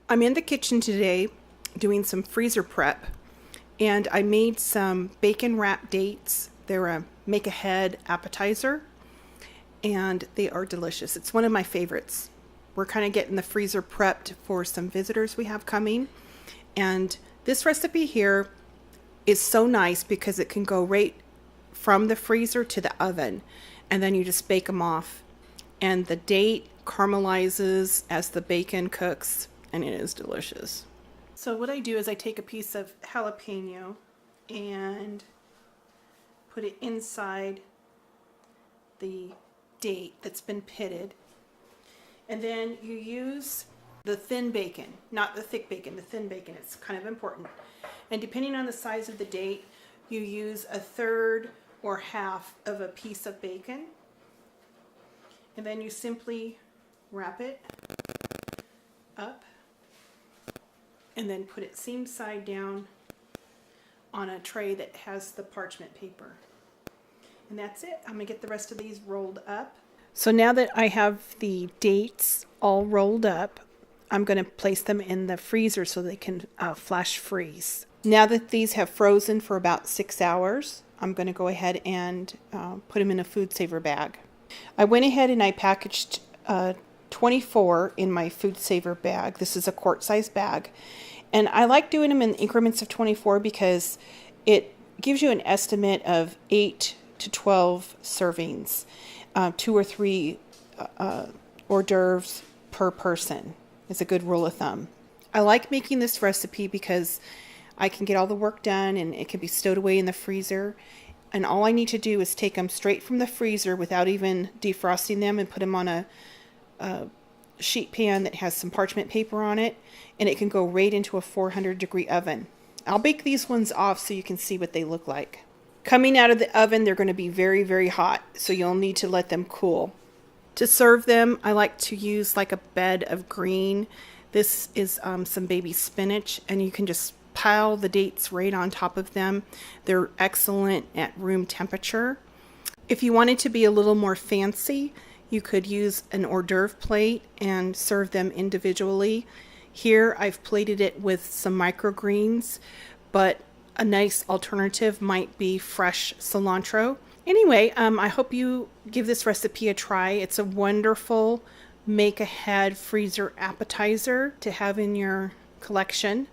I'm in the kitchen today doing some freezer prep, and I made some bacon wrapped dates. They're a make ahead appetizer, and they are delicious. It's one of my favorites. We're kind of getting the freezer prepped for some visitors we have coming, and this recipe here is so nice because it can go right from the freezer to the oven, and then you just bake them off, and the date caramelizes as the bacon cooks, and it is delicious. So what I do is I take a piece of jalapeno and put it inside the date that's been pitted, and then you use the thin bacon, not the thick bacon, the thin bacon. It's kind of important. And depending on the size of the date, you use a third or half of a piece of bacon, and then you simply wrap it up and then put it seam side down on a tray that has the parchment paper. And that's it. I'm gonna get the rest of these rolled up. So now that I have the dates all rolled up, I'm gonna place them in the freezer so they can flash freeze. Now that these have frozen for about 6 hours, I'm gonna go ahead and put them in a food saver bag. I went ahead and I packaged 24 in my food saver bag. This is a quart size bag. And I like doing them in increments of 24 because it gives you an estimate of 8 to 12 servings, 2 or 3 hors d'oeuvres per person is a good rule of thumb. I like making this recipe because I can get all the work done and it can be stowed away in the freezer. And all I need to do is take them straight from the freezer without even defrosting them and put them on a sheet pan that has some parchment paper on it, and it can go right into a 400-degree oven. I'll bake these ones off so you can see what they look like. Coming out of the oven, they're going to be very, very hot, so you'll need to let them cool. To serve them, I like to use like a bed of green. This is some baby spinach, and you can just pile the dates right on top of them. They're excellent at room temperature. If you wanted to be a little more fancy, you could use an hors d'oeuvre plate and serve them individually. Here I've plated it with some microgreens, but a nice alternative might be fresh cilantro. Anyway, I hope you give this recipe a try. It's a wonderful make-ahead freezer appetizer to have in your collection.